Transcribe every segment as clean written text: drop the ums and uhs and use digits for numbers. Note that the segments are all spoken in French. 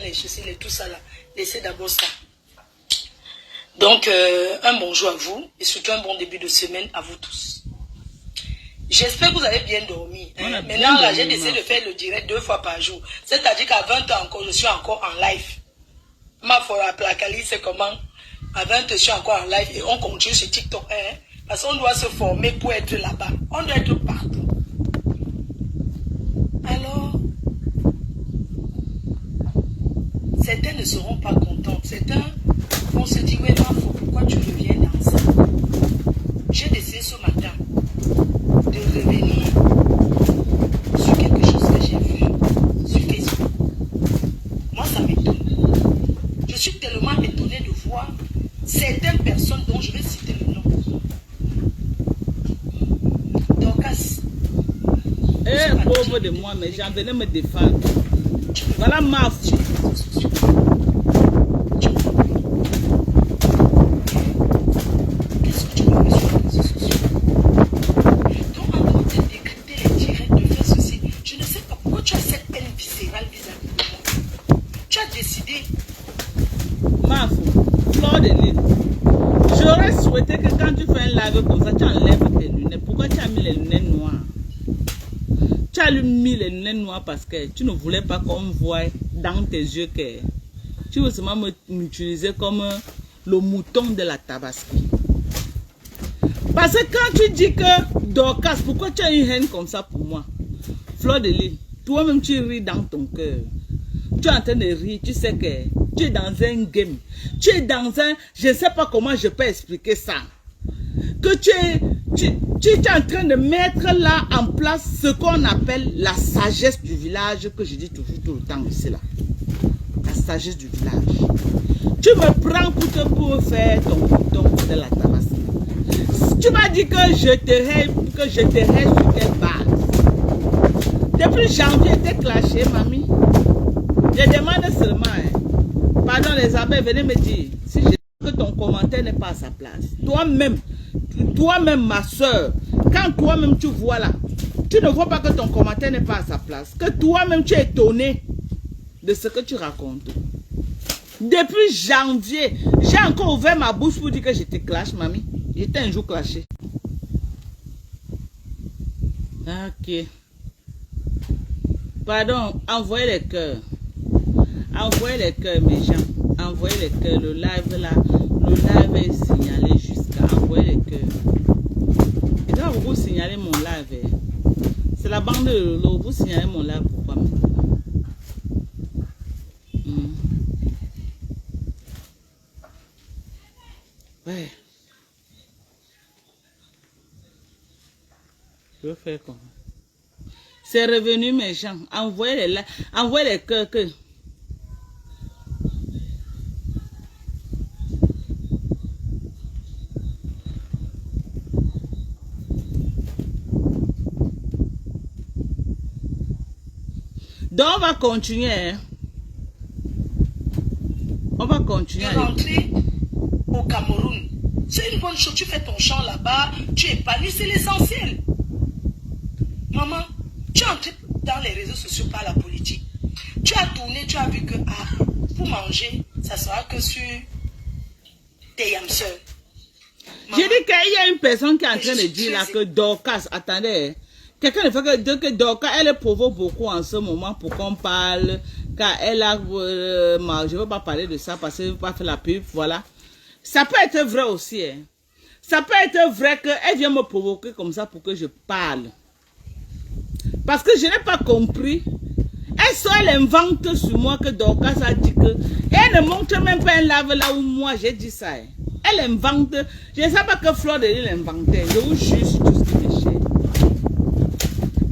les chaussures et tout ça là. Laissez d'abord ça. Donc, un bonjour à vous et surtout un bon début de semaine à vous tous. J'espère que vous avez bien dormi. Hein. Maintenant, là, j'ai décidé de faire le direct 2 fois par jour. C'est-à-dire qu'à 20 ans encore, je suis encore en live. Ma fora placali, c'est comment? À 20 ans, je suis encore en live et on continue sur TikTok. Hein. Parce qu'on doit se former pour être là-bas. On doit être partout. Alors, certains ne seront pas contents. Certains vont se dire, ouais, pourquoi tu reviens dans ça? J'ai décidé ce matin de revenir sur quelque chose que j'ai vu sur Facebook. Moi, ça m'étonne. Je suis tellement étonnée de voir certaines personnes dont je vais citer le nom. Dorcas. Pauvre de moi, mais j'en venais me défendre. Voilà ma fille. Qu'est-ce que tu veux sur les réseaux sociaux? Donc, en train de décrypter les directs, de faire ceci, je ne sais pas pourquoi tu as cette haine viscérale vis-à-vis de moi. Tu as décidé. Ma fille, Fleur de Lille. J'aurais souhaité que quand tu fais un live comme ça, tu enlèves tes lunettes. Pourquoi tu as mis les lunettes noires? Tu as mis les lunettes noires parce que tu ne voulais pas qu'on voie dans tes yeux que tu veux seulement m'utiliser comme le mouton de la Tabaski. Parce que quand tu dis que Dorcas, pourquoi tu as une haine comme ça pour moi? Fleur de Lille, toi-même tu ris dans ton cœur. Tu es en train de rire, tu sais que tu es dans un game. Tu es dans un... Je ne sais pas comment je peux expliquer ça. Que tu es en train de mettre là en place ce qu'on appelle la sagesse du village, que je dis toujours tout le temps ici là. La sagesse du village. Tu me prends pour faire ton bouton de la tabasse. Tu m'as dit que je te hais sur quelle base? Depuis janvier, t'es clashé, mamie. Je demande seulement, hein. Pardon les abeilles, venez me dire si que ton commentaire n'est pas à sa place. Toi-même, ma soeur, quand toi-même tu vois là, tu ne vois pas que ton commentaire n'est pas à sa place, que toi-même tu es étonné de ce que tu racontes. Depuis janvier, j'ai encore ouvert ma bouche pour dire que j'étais clash, mamie. J'étais un jour clashé. Ok. Pardon, envoyez les cœurs. Envoyez les cœurs, mes gens. Envoyez les cœurs. Le live là, le live est signalé jusqu'à envoyer les cœurs. Et quand vous signalez mon live, c'est la bande de Lolo. Vous signalez mon live pourquoi? Ouais. Je vais faire comment? C'est revenu, mes gens. Envoyez les cœurs que. Donc on va continuer. Hein? On va continuer. Rentrer au Cameroun. C'est une bonne chose. Tu fais ton champ là-bas. Tu es épanoui. C'est l'essentiel. Maman, tu es entré dans les réseaux sociaux par la politique. Tu as tourné, tu as vu que pour manger, ça sera que sur tes yamseurs. J'ai dit qu'il y a une personne qui est en train de dire là que Dorcas, attendez, quelqu'un ne fait que dire que Dorcas, elle provoque beaucoup en ce moment pour qu'on parle, car elle a, je ne veux pas parler de ça parce que je ne veux pas faire la pub, voilà. Ça peut être vrai aussi, hein. Ça peut être vrai qu'elle vient me provoquer comme ça pour que je parle. Parce que je n'ai pas compris. Elle invente sur moi que Dorcas a dit que... Elle ne montre même pas un live là où moi j'ai dit ça. Hein. Elle invente. Je ne sais pas que Fleur de Lille inventait. Je vous jure sur tout ce qui me cher.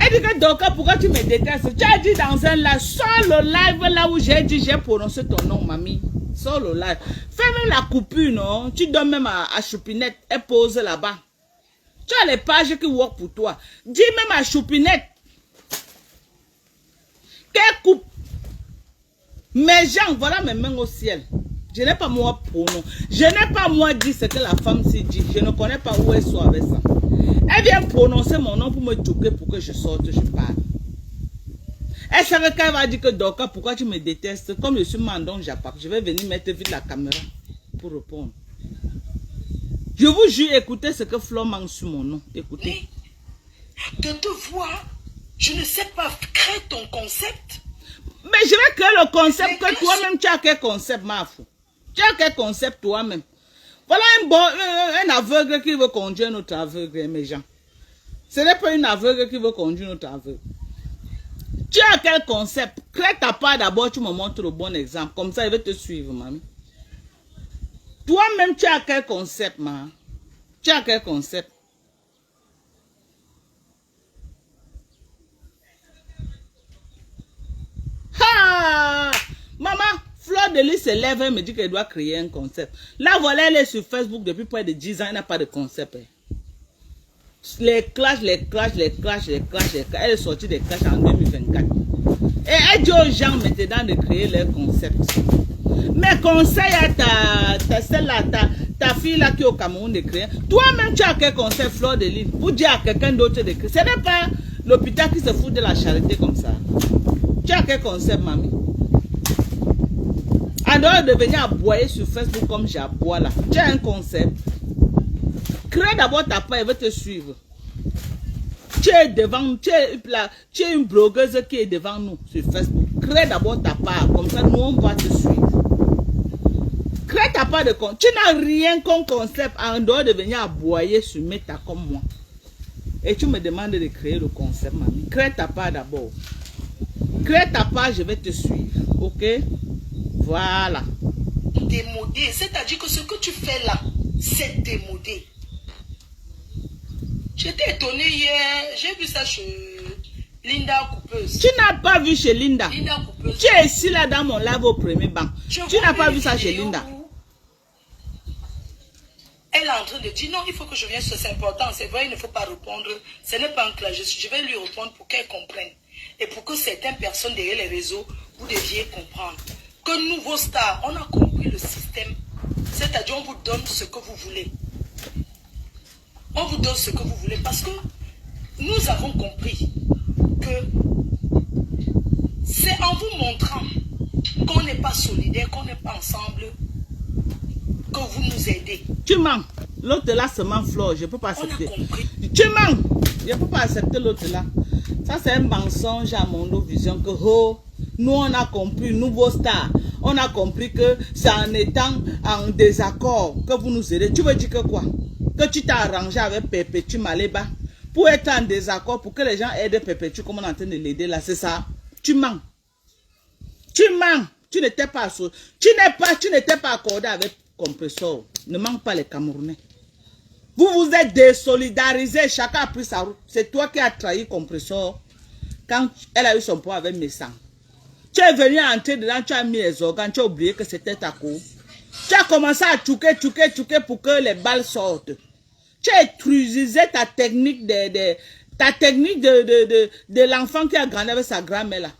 Elle dit que Dorcas, pourquoi tu me détestes? Tu as dit dans un live, sors le live là où j'ai dit, j'ai prononcé ton nom, mamie. Sors le live. Fais même la coupure, non? Tu donnes même à Choupinette. Elle pose là-bas. Tu as les pages qui work pour toi. Dis même à Choupinette. Qu'elle coupe. Mes gens, voilà mes mains au ciel. Je n'ai pas moi pronom. Je n'ai pas moi dit ce que la femme s'est dit. Je ne connais pas où elle soit avec ça. Elle vient prononcer mon nom pour me choquer pour que je sorte, je parle. Elle savait qu'elle va dire que Dorcas, pourquoi tu me détestes? Comme je suis mandon Japap, je vais venir mettre vite la caméra pour répondre. Je vous jure, écoutez ce que Flo manque sur mon nom. Écoutez. Mais de te voir, je ne sais pas, crée ton concept. Mais je vais créer le concept que toi-même, tu as quel concept, ma fou? Tu as quel concept toi-même? Voilà un aveugle qui veut conduire notre aveugle, mes gens. Ce n'est pas une aveugle qui veut conduire notre aveugle. Tu as quel concept? Crée ta part d'abord, tu me montres le bon exemple. Comme ça, il va te suivre, mamie. Toi-même, tu as quel concept, ma? Tu as quel concept? Ah! Maman, Fleur de Lys se lève et me dit qu'elle doit créer un concept. Là, voilà, elle est sur Facebook depuis près de 10 ans, elle n'a pas de concept. Les clashs. Elle est sortie des clashs en 2024. Et elle dit aux gens maintenant de créer leur concept. Mais conseille à ta fille là qui est au Cameroun de créer. Toi-même, tu as quel concept, Fleur de Lys? Vous dites à quelqu'un d'autre de créer. Ce n'est pas l'hôpital qui se fout de la charité comme ça. Tu as quel concept, mamie? En dehors de venir aboyer sur Facebook comme j'aboie là, tu as un concept. Crée d'abord ta part, elle va te suivre. Tu es devant, tu es une blogueuse qui est devant nous sur Facebook. Crée d'abord ta part, comme ça nous on va te suivre. Crée ta part de compte. Tu n'as rien comme concept en dehors de venir aboyer sur Meta comme moi. Et tu me demandes de créer le concept, mamie. Crée ta part d'abord. Crée ta part, je vais te suivre. Ok? Voilà. Démodé, c'est-à-dire que ce que tu fais là, c'est démodé. J'étais étonnée hier, j'ai vu ça chez Linda Coupeuse. Tu n'as pas vu chez Linda? Linda Coupeuse. Tu es ici là dans mon live au premier banc. Tu n'as pas vu ça chez Linda? Elle est en train de dire non, il faut que je vienne, c'est important, c'est vrai, il ne faut pas répondre. Ce n'est pas un clash, je vais lui répondre pour qu'elle comprenne. Et pour que certaines personnes derrière les réseaux, vous deviez comprendre. Que nouveau stars, on a compris le système. C'est-à-dire, on vous donne ce que vous voulez. On vous donne ce que vous voulez. Parce que nous avons compris que c'est en vous montrant qu'on n'est pas solidaire, qu'on n'est pas ensemble, que vous nous aidez. Tu mens. L'autre là se ment, Flore. Je ne peux pas accepter. On a compris. Tu mens. Je ne peux pas accepter l'autre là. Ça, c'est un mensonge à mon vision que oh, nous, on a compris, nouveau star. On a compris que c'est en étant en désaccord que vous nous aidez. Tu veux dire que quoi? Que tu t'es arrangé avec Perpétue Maléba pour être en désaccord, pour que les gens aident Perpétue comme on est en train de l'aider là, c'est ça? Tu mens. Tu mens. Tu n'étais pas tu n'étais pas accordé avec Compressor. Ne manque pas les Camerounais. Vous vous êtes désolidarisés, chacun a pris sa route. C'est toi qui as trahi Compressor quand elle a eu son poids avec Messan. Tu es venu entrer dedans, tu as mis les organes, tu as oublié que c'était ta cour. Tu as commencé à tchouquer pour que les balles sortent. Tu as utilisé ta technique de l'enfant qui a grandi avec sa grand-mère là.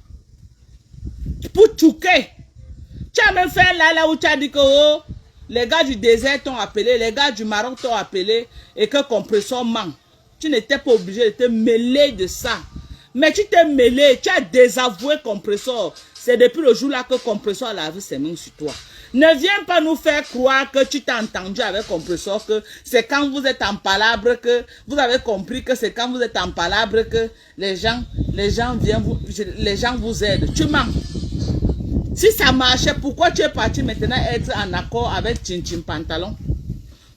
Pour tchouquer. Tu as même fait là où tu as dit que oh, les gars du désert t'ont appelé, les gars du Maroc t'ont appelé et que Compressor ment. Tu n'étais pas obligé de te mêler de ça. Mais tu t'es mêlé, tu as désavoué Compressor. C'est depuis le jour là que Compressor a lavé ses mains sur toi. Ne viens pas nous faire croire que tu t'as entendu avec Compressor, que c'est quand vous êtes en palabre que vous avez compris que c'est quand vous êtes en palabre que les gens vous aident. Tu mens. Si ça marchait, pourquoi tu es parti maintenant être en accord avec Chin Pantalon?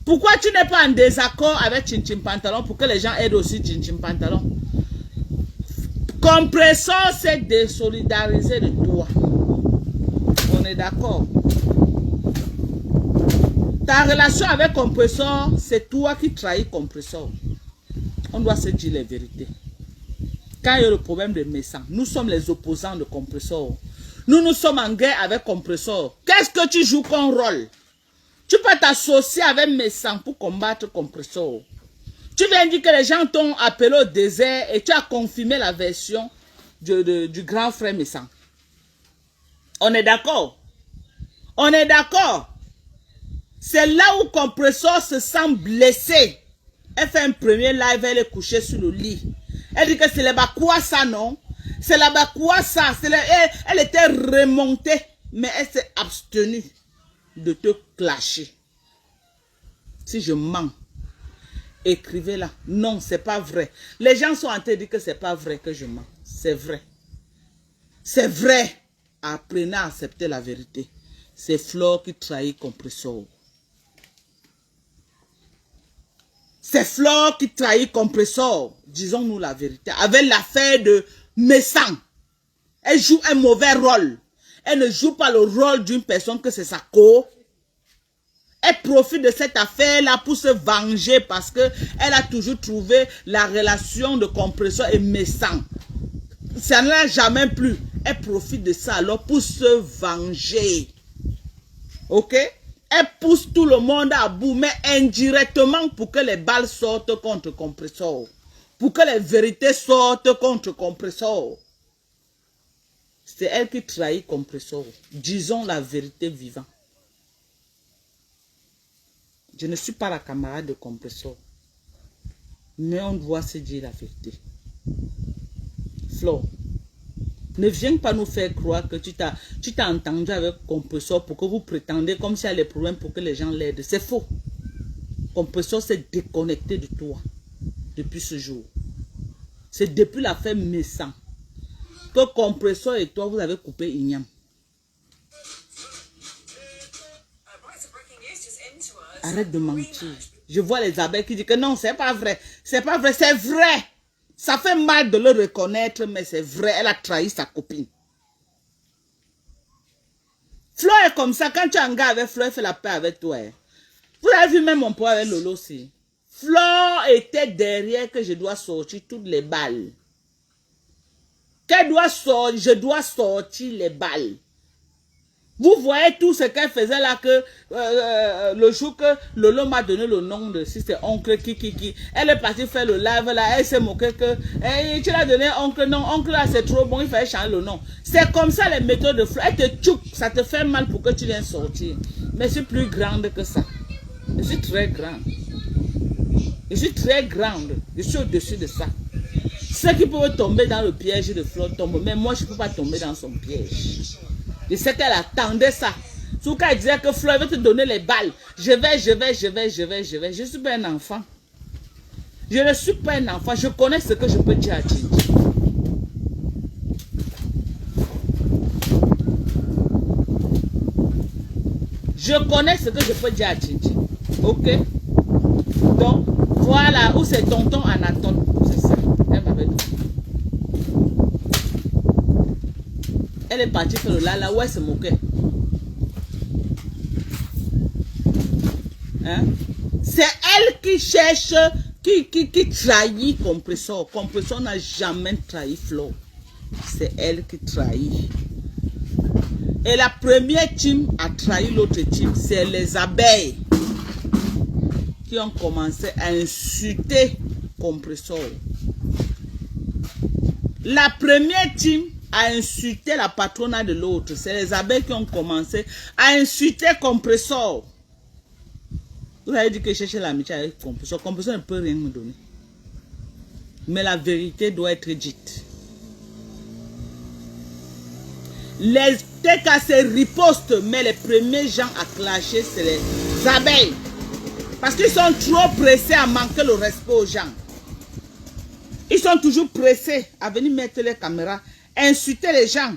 Pourquoi tu n'es pas en désaccord avec Chin Pantalon pour que les gens aident aussi Chin Pantalon? Compressor s'est désolidarisé de toi. On est d'accord. Ta relation avec Compressor, c'est toi qui trahis Compressor. On doit se dire les vérités. Quand il y a le problème de Messan, nous sommes les opposants de Compressor. Nous sommes en guerre avec Compressor. Qu'est-ce que tu joues comme rôle? Tu peux t'associer avec Messan pour combattre Compressor. Tu viens dire que les gens t'ont appelé au désert et tu as confirmé la version du grand frère Messan. On est d'accord? On est d'accord? C'est là où Compressor se sent blessé. Elle fait un premier live, elle est couchée sur le lit. Elle dit que c'est les quoi ça non? C'est là-bas quoi ça? Elle était remontée, mais elle s'est abstenue de te clasher. Si je mens, écrivez-la. Non, c'est pas vrai. Les gens sont en train de dire que c'est pas vrai que je mens. C'est vrai. C'est vrai. Apprenez à accepter la vérité. C'est Flore qui trahit Compressor. C'est Flore qui trahit Compressor. Disons-nous la vérité. Avec l'affaire de Messan. Elle joue un mauvais rôle. Elle ne joue pas le rôle d'une personne que c'est sa co. Elle profite de cette affaire-là pour se venger parce que elle a toujours trouvé la relation de Compressor et Messan. Ça ne l'a jamais plu. Elle profite de ça alors pour se venger. Ok? Elle pousse tout le monde à bout, mais indirectement pour que les balles sortent contre Compressor. Pour que les vérités sortent contre Compressor. C'est elle qui trahit Compressor. Disons la vérité vivante. Je ne suis pas la camarade de Compressor. Mais on doit se dire la vérité. Flore, ne viens pas nous faire croire que tu t'as entendu avec Compressor pour que vous prétendez comme s'il y a des problèmes pour que les gens l'aident. C'est faux. Compressor s'est déconnecté de toi depuis ce jour. C'est depuis l'affaire Messan que Compressor et toi, vous avez coupé Ignam. Arrête de mentir. Je vois les abeilles qui disent que non, c'est pas vrai. C'est pas vrai, c'est vrai. Ça fait mal de le reconnaître, mais c'est vrai. Elle a trahi sa copine. Flore est comme ça. Quand tu es en gars avec Flore, elle fait la paix avec toi. Vous avez vu même mon poids avec Lolo aussi. Flore était derrière que je dois sortir toutes les balles. Qu'elle doit sortir, je dois sortir les balles. Vous voyez tout ce qu'elle faisait là que le jour que Lolo m'a donné le nom de si c'est oncle Kiki. Elle est partie faire le live là, elle s'est moquée que hey, tu l'as donné oncle, non, oncle là c'est trop bon, il fallait changer le nom. C'est comme ça les méthodes de Flore. Elle te tchouk, ça te fait mal pour que tu viennes sortir. Mais je suis plus grande que ça. Je suis très grande. Je suis très grande. Je suis au-dessus de ça. Ceux qui peuvent tomber dans le piège de Flore tombent, mais moi je ne peux pas tomber dans son piège. Je sais qu'elle attendait ça. Tout cas, elle disait que Flore veut te donner les balles. Je vais. Je ne suis pas un enfant. Je ne suis pas un enfant. Je connais ce que je peux dire à Tchinchi. Je connais ce que je peux dire à Tchinchi. Ok? Donc, voilà où c'est tonton Anatole. C'est ça. Elle m'avait dit. Elle est partie faire le là où elle se moquait. Hein? C'est elle qui cherche, qui trahit Compressor. Compressor n'a jamais trahi Flore. C'est elle qui trahit. Et la première team a trahi l'autre team. C'est les abeilles qui ont commencé à insulter Compressor. La première team a insulté la patronne de l'autre. C'est les abeilles qui ont commencé à insulter Compressor. Vous avez dit que je cherchais l'amitié avec Compressor. Compressor ne peut rien me donner. Mais la vérité doit être dite. Les TKC ripostent, mais les premiers gens à clasher, c'est les abeilles. Parce qu'ils sont trop pressés à manquer le respect aux gens. Ils sont toujours pressés à venir mettre les caméras, insulter les gens.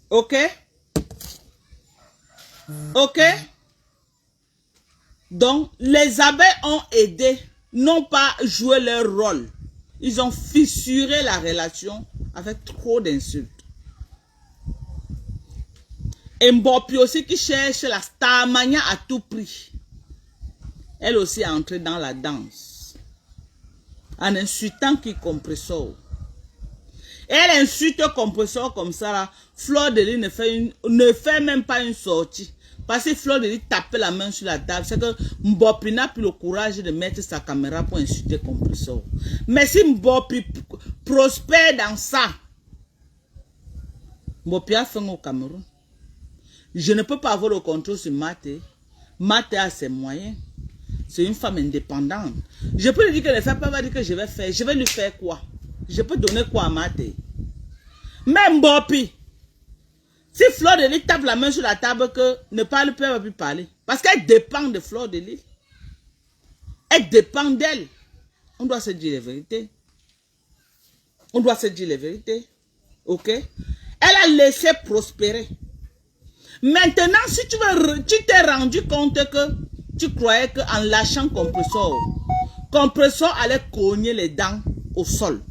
Ok? Ok? Donc, les abeilles ont aidé, n'ont pas joué leur rôle. Ils ont fissuré la relation avec trop d'insultes. Et Mbopi aussi qui cherche la Starmania à tout prix. Elle aussi est entrée dans la danse. En insultant qui Compressor. Et elle insulte Compressor comme ça là. Flore de Lis ne fait même pas une sortie. Parce que Flore de Lis tapait la main sur la table. C'est que Mbopi n'a plus le courage de mettre sa caméra pour insulter Compressor. Mais si Mbopi prospère dans ça, Mbopi a fait au Cameroun. Je ne peux pas avoir le contrôle sur Maté. Marthe a ses moyens. C'est une femme indépendante. Je peux lui dire que ne fait pas, va dire que je vais faire. Je vais lui faire quoi? Je peux donner quoi à Marthe? Même Bopi. Si Fleur de Lys tape la main sur la table, que ne parle plus, elle ne va plus parler. Parce qu'elle dépend de Fleur de Lys. Elle dépend d'elle. On doit se dire la vérité. On doit se dire la vérité. Ok? Elle a laissé prospérer. Maintenant, si tu t'es rendu compte que tu croyais qu'en lâchant compresseur allait cogner les dents au sol.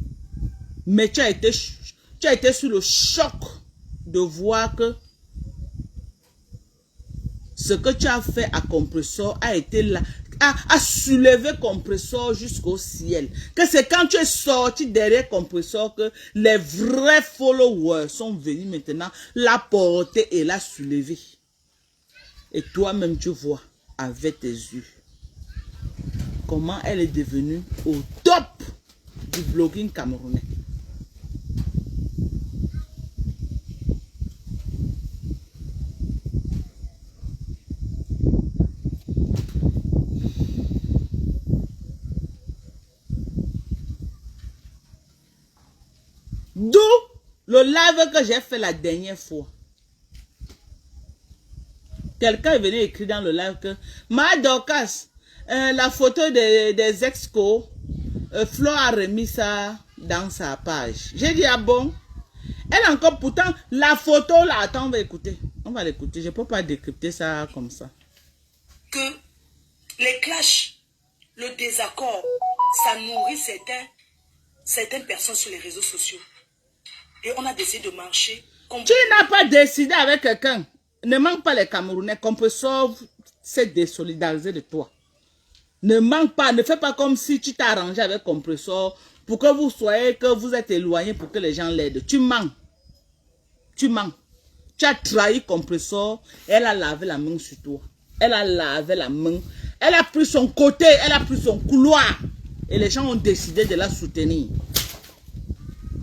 Mais tu as été sous le choc de voir que ce que tu as fait à compresseur a été là, a soulevé compresseur jusqu'au ciel. Que c'est quand tu es sorti derrière compresseur que les vrais followers sont venus maintenant la porter et la soulever. Et toi-même tu vois avec tes yeux comment elle est devenue au top du blogging camerounais. D'où le live que j'ai fait la dernière fois. Quelqu'un est venu écrire dans le live que Ma Dorcas, la photo des ex-co, Flo a remis ça dans sa page. J'ai dit, ah bon? Elle encore, pourtant, la photo là, attends, on va écouter. On va l'écouter. Je ne peux pas décrypter ça comme ça. Que les clashs, le désaccord, ça nourrit certaines personnes sur les réseaux sociaux. Et on a décidé de marcher. Tu n'as pas décidé avec quelqu'un. Ne manque pas les Camerounais. Compresseur s'est désolidarisé de toi. Ne manque pas. Ne fais pas comme si tu t'es arrangé avec Compresseur pour que vous soyez, que vous êtes éloignés pour que les gens l'aident. Tu mens. Tu mens. Tu as trahi Compresseur. Elle a lavé la main sur toi. Elle a lavé la main. Elle a pris son côté. Elle a pris son couloir. Et les gens ont décidé de la soutenir.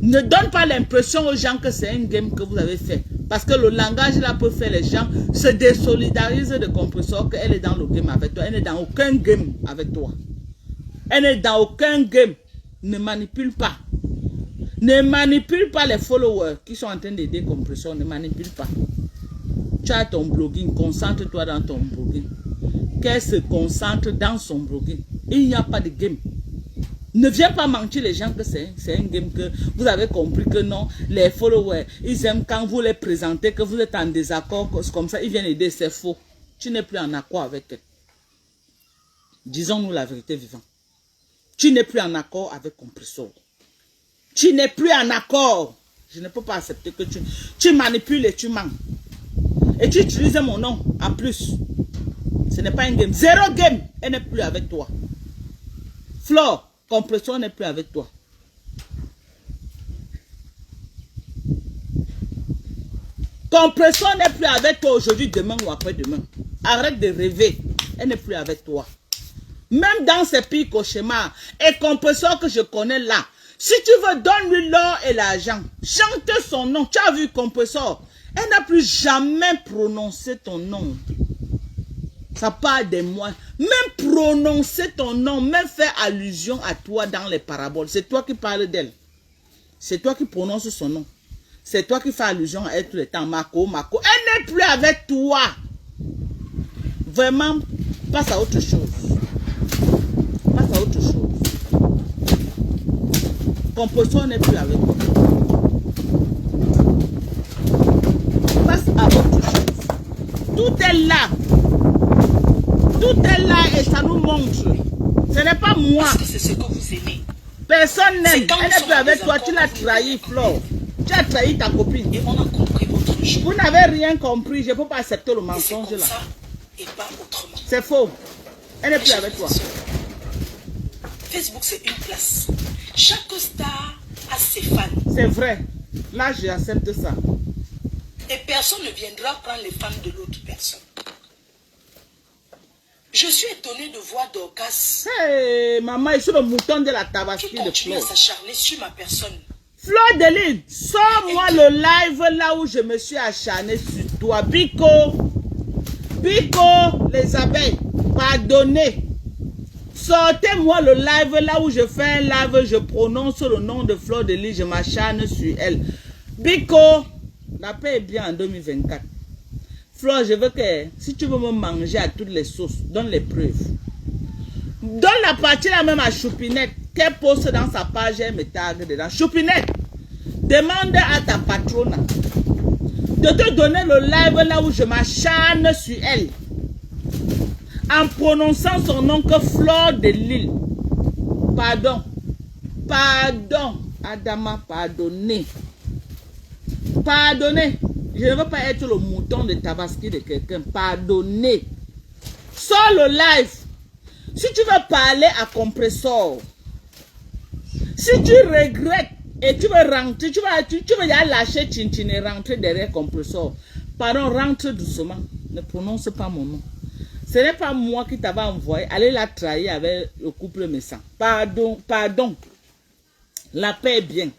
Ne donne pas l'impression aux gens que c'est un game que vous avez fait. Parce que le langage là peut faire les gens se désolidariser de Compresseur qu'elle est dans le game avec toi. Elle n'est dans aucun game avec toi. Elle n'est dans aucun game. Ne manipule pas. Ne manipule pas les followers qui sont en train d'aider Compresseur. Ne manipule pas. Tu as ton blogging. Concentre-toi dans ton blogging. Qu'elle se concentre dans son blogging. Il n'y a pas de game. Ne viens pas mentir les gens que c'est un game que vous avez compris que non, les followers, ils aiment quand vous les présentez, que vous êtes en désaccord, comme ça, ils viennent aider, c'est faux. Tu n'es plus en accord avec eux. Disons-nous la vérité vivante. Tu n'es plus en accord avec Compresseur. Tu n'es plus en accord. Je ne peux pas accepter que tu manipules et tu mens. Et tu utilises mon nom en plus. Ce n'est pas un game. Zéro game. Elle n'est plus avec toi. Flore. Compresseur n'est plus avec toi. Compresseur n'est plus avec toi aujourd'hui, demain ou après-demain. Arrête de rêver. Elle n'est plus avec toi. Même dans ces pires cauchemars. Et Compresseur que je connais là. Si tu veux, donne-lui l'or et l'argent. Chante son nom. Tu as vu Compresseur? Elle n'a plus jamais prononcé ton nom. Ça parle de moi. Même prononcer ton nom, même faire allusion à toi dans les paraboles. C'est toi qui parles d'elle. C'est toi qui prononces son nom. C'est toi qui fais allusion à elle tout le temps. Marco, Marco. Elle n'est plus avec toi. Vraiment, passe à autre chose. Passe à autre chose. Compresseur n'est plus avec toi. Passe à autre chose. Tout est là. Tout est là et ça nous montre. Ce n'est pas moi. Parce que c'est ce que vous aimez. Personne n'aime. Elle n'est plus avec toi. Tu l'as trahi, Flore. Tu as trahi ta copine. Et on a compris votre jeu. Vous n'avez rien compris. Je ne peux pas accepter le mensonge là. Et pas autrement. C'est faux. Elle n'est plus avec toi. Facebook, c'est une place. Chaque star a ses fans. C'est vrai. Là, j'accepte ça. Et personne ne viendra prendre les fans de l'autre personne. Je suis étonnée de voir Dorcas. Hey, maman, il est sur le mouton de la tabaski de Flore. Qui continue à s'acharner sur ma personne. Fleur de Lys, sors-moi le live là où je me suis acharné sur toi. Biko, les abeilles. Pardonnez. Sortez-moi le live là où je fais un live, je prononce le nom de Fleur de Lys, je m'acharne sur elle. Bico, la paix est bien en 2024. Fleur, je veux que si tu veux me manger à toutes les sauces, donne les preuves. Donne la partie là même à Choupinette, qu'elle poste dans sa page, elle me tag dedans. Choupinette, demande à ta patronne de te donner le live là où je m'acharne sur elle. En prononçant son nom que Fleur de Lys. Pardon. Pardon. Adama, pardonnez. Pardonnez. Je ne veux pas être le mouton de Tabaski de quelqu'un. Pardonnez. Sors le live. Si tu veux parler à Compressor, si tu regrettes et tu veux rentrer, tu veux y aller lâcher Tintin et rentrer derrière Compressor, pardon, rentre doucement. Ne prononce pas mon nom. Ce n'est pas moi qui t'avais envoyé. Allez la trahir avec le couple Messan. Pardon, pardon. La paix est bien.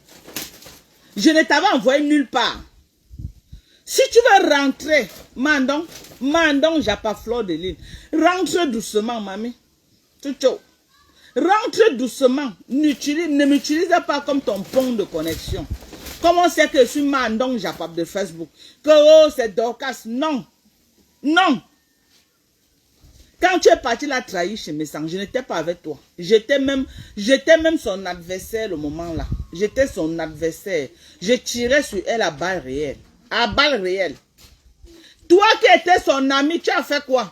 Je ne t'avais envoyé nulle part. Si tu veux rentrer, Mandon, j'ai pas Fleur de Lys. Rentre doucement, mamie. Tchou. Rentre doucement. Ne m'utilise pas comme ton pont de connexion. Comment c'est que je suis Mandon, j'ai pas de Facebook? Que oh, c'est Dorcas. Non. Non. Quand tu es parti la trahir chez Messan, je n'étais pas avec toi. J'étais même son adversaire le moment là. J'étais son adversaire. Je tirais sur elle à balles réelles. À balles réelles. Toi qui étais son ami, tu as fait quoi?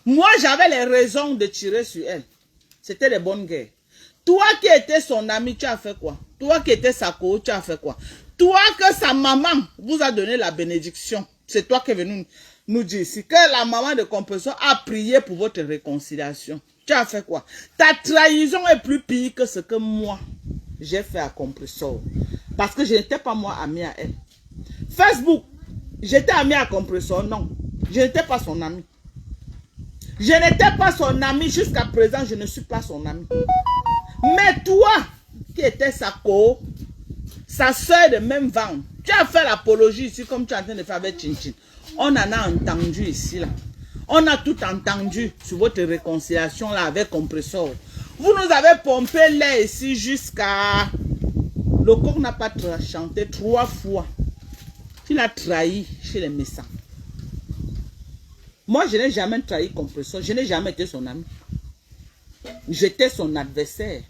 Moi, j'avais les raisons de tirer sur elle. C'était les bonnes guerres. Toi qui étais son ami, tu as fait quoi? Toi qui étais sa co, tu as fait quoi? Toi que sa maman vous a donné la bénédiction. C'est toi qui es venu nous dire ici que la maman de Compressor a prié pour votre réconciliation. Tu as fait quoi? Ta trahison est plus pire que ce que moi, j'ai fait à Compressor. Parce que je n'étais pas moi ami à elle. Facebook, j'étais ami à Compressor. Non, je n'étais pas son ami. Je n'étais pas son ami jusqu'à présent, je ne suis pas son ami. Mais toi, qui étais sa co, sa soeur de même vent, tu as fait l'apologie ici comme tu es en train de faire avec Chinchin. On en a entendu ici là. On a tout entendu sur votre réconciliation là avec Compressor. Vous nous avez pompé l'air ici jusqu'à... Le corps n'a pas chanté 3 fois. Tu l'as trahi chez les Messans. Moi, je n'ai jamais trahi Compressor. Je n'ai jamais été son ami. J'étais son adversaire.